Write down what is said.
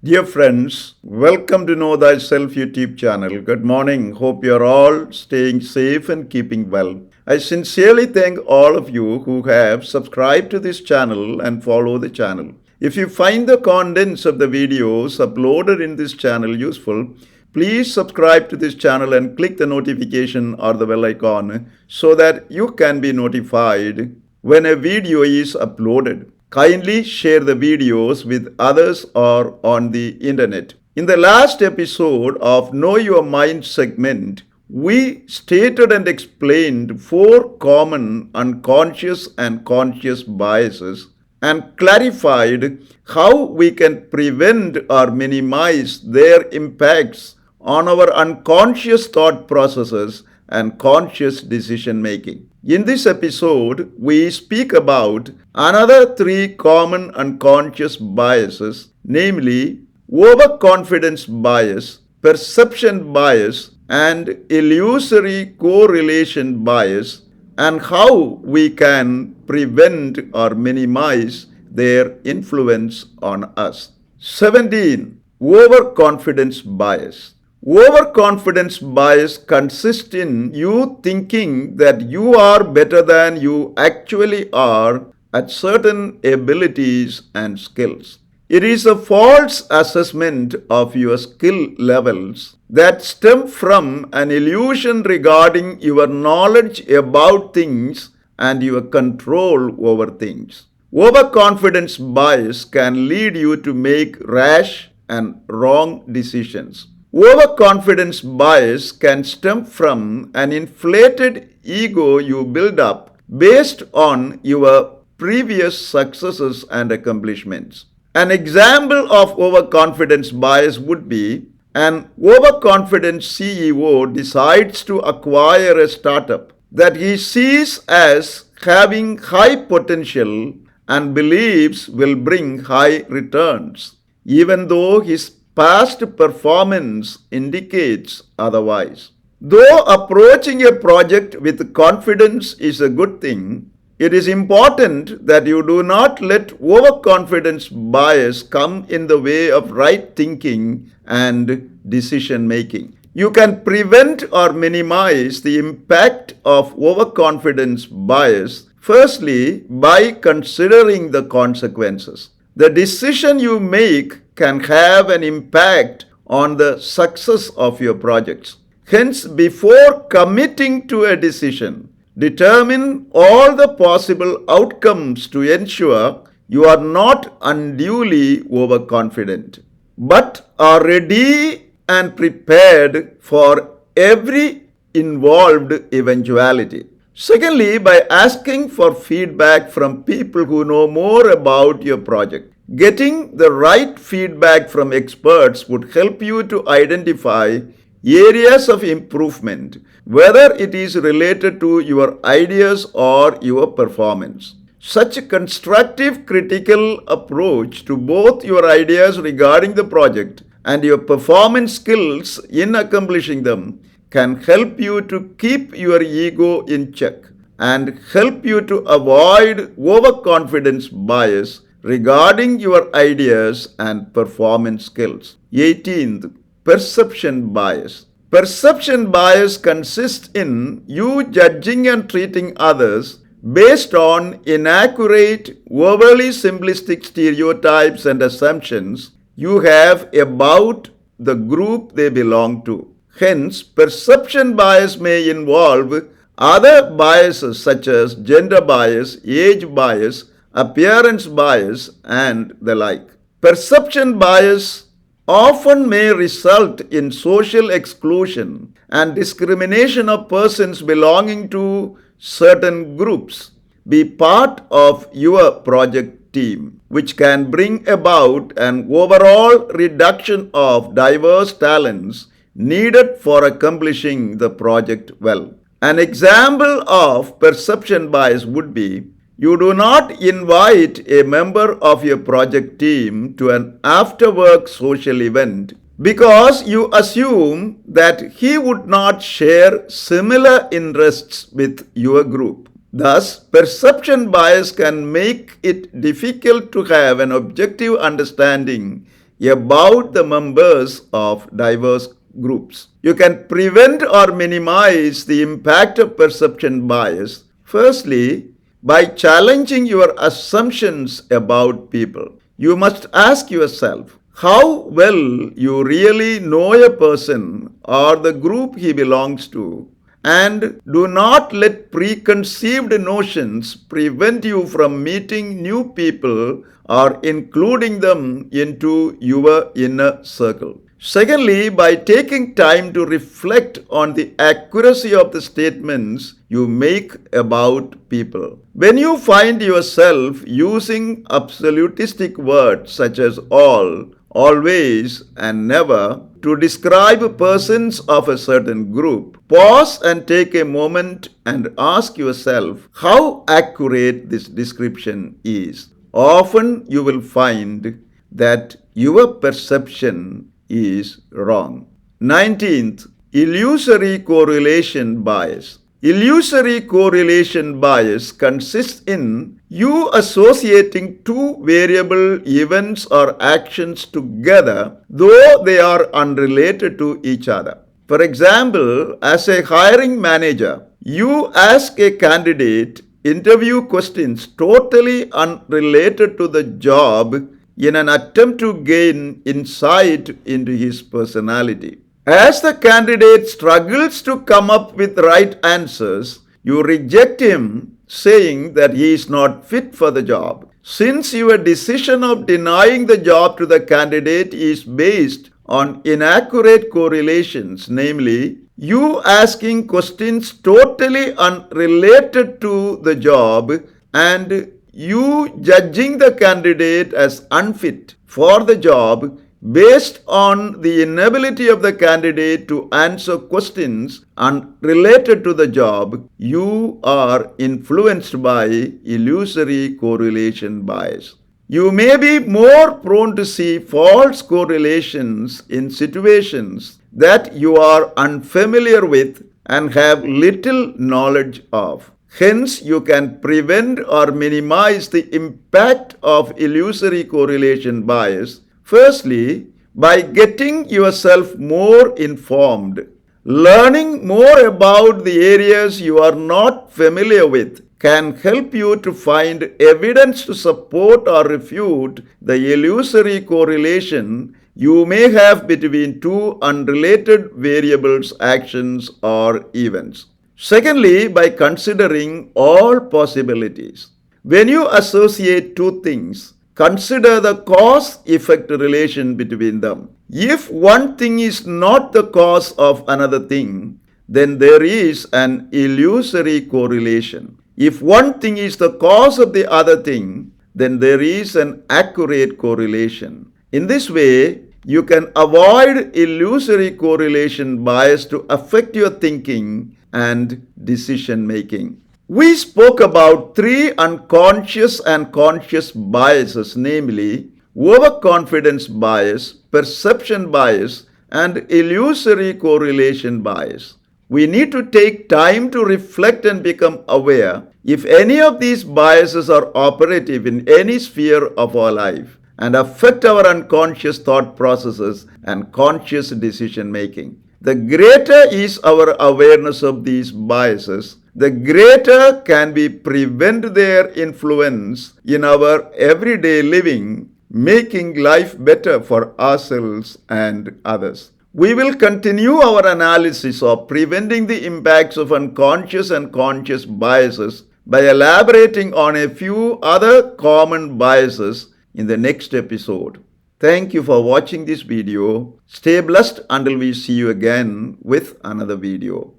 Dear friends, welcome to Know Thyself YouTube Channel. Good morning. Hope you're all staying safe and keeping well. I sincerely thank all of you who have subscribed to this channel and follow the channel. If you find the contents of the videos uploaded in this channel useful, please subscribe to this channel and click the notification or the bell icon so that you can be notified when a video is uploaded. Kindly share the videos with others or on the internet. In the last episode of Know Your Mind segment, we stated and explained 4 common unconscious and conscious biases and clarified how we can prevent or minimize their impacts on our unconscious thought processes and conscious decision making. In this episode, we speak about another 3 common unconscious biases, namely overconfidence bias, perception bias, and illusory correlation bias, and how we can prevent or minimize their influence on us. 17. Overconfidence bias. Overconfidence bias consists in you thinking that you are better than you actually are at certain abilities and skills. It is a false assessment of your skill levels that stem from an illusion regarding your knowledge about things and your control over things. Overconfidence bias can lead you to make rash and wrong decisions. Overconfidence bias can stem from an inflated ego you build up based on your previous successes and accomplishments. An example of overconfidence bias would be an overconfident CEO decides to acquire a startup that he sees as having high potential and believes will bring high returns, even though his past performance indicates otherwise. Though approaching a project with confidence is a good thing, it is important that you do not let overconfidence bias come in the way of right thinking and decision making. You can prevent or minimize the impact of overconfidence bias, firstly, by considering the consequences. The decision you make can have an impact on the success of your projects. Hence, before committing to a decision, determine all the possible outcomes to ensure you are not unduly overconfident, but are ready and prepared for every involved eventuality. Secondly, by asking for feedback from people who know more about your project. Getting the right feedback from experts would help you to identify areas of improvement, whether it is related to your ideas or your performance. Such a constructive critical approach to both your ideas regarding the project and your performance skills in accomplishing them can help you to keep your ego in check and help you to avoid overconfidence bias regarding your ideas and performance skills. 18th, perception bias. Perception bias consists in you judging and treating others based on inaccurate, overly simplistic stereotypes and assumptions you have about the group they belong to. Hence, perception bias may involve other biases such as gender bias, age bias, appearance bias, and the like. Perception bias often may result in social exclusion and discrimination of persons belonging to certain groups be part of your project team, which can bring about an overall reduction of diverse talents needed for accomplishing the project well. An example of perception bias would be you do not invite a member of your project team to an after-work social event because you assume that he would not share similar interests with your group. Thus, perception bias can make it difficult to have an objective understanding about the members of diverse groups. You can prevent or minimize the impact of perception bias, firstly, by challenging your assumptions about people. You must ask yourself how well you really know a person or the group he belongs to, and do not let preconceived notions prevent you from meeting new people or including them into your inner circle. Secondly, by taking time to reflect on the accuracy of the statements you make about people. When you find yourself using absolutistic words such as all, always, and never to describe persons of a certain group, pause and take a moment and ask yourself how accurate this description is. Often you will find that your perception is wrong. 19th, illusory correlation bias. Illusory correlation bias consists in you associating two variable events or actions together, though they are unrelated to each other. For example, as a hiring manager, you ask a candidate interview questions totally unrelated to the job in an attempt to gain insight into his personality. As the candidate struggles to come up with right answers, you reject him, saying that he is not fit for the job. Since your decision of denying the job to the candidate is based on inaccurate correlations, namely, you asking questions totally unrelated to the job and you judging the candidate as unfit for the job based on the inability of the candidate to answer questions unrelated to the job, you are influenced by illusory correlation bias. You may be more prone to see false correlations in situations that you are unfamiliar with and have little knowledge of. Hence, you can prevent or minimize the impact of illusory correlation bias, firstly, by getting yourself more informed. Learning more about the areas you are not familiar with can help you to find evidence to support or refute the illusory correlation you may have between two unrelated variables, actions, or events. Secondly, by considering all possibilities. When you associate two things, consider the cause-effect relation between them. If one thing is not the cause of another thing, then there is an illusory correlation. If one thing is the cause of the other thing, then there is an accurate correlation. In this way, you can avoid illusory correlation bias to affect your thinking and decision making. We spoke about three unconscious and conscious biases, namely overconfidence bias, perception bias, and illusory correlation bias. We need to take time to reflect and become aware if any of these biases are operative in any sphere of our life and affect our unconscious thought processes and conscious decision making. The greater is our awareness of these biases, the greater can we prevent their influence in our everyday living, making life better for ourselves and others. We will continue our analysis of preventing the impacts of unconscious and conscious biases by elaborating on a few other common biases in the next episode. Thank you for watching this video. Stay blessed until we see you again with another video.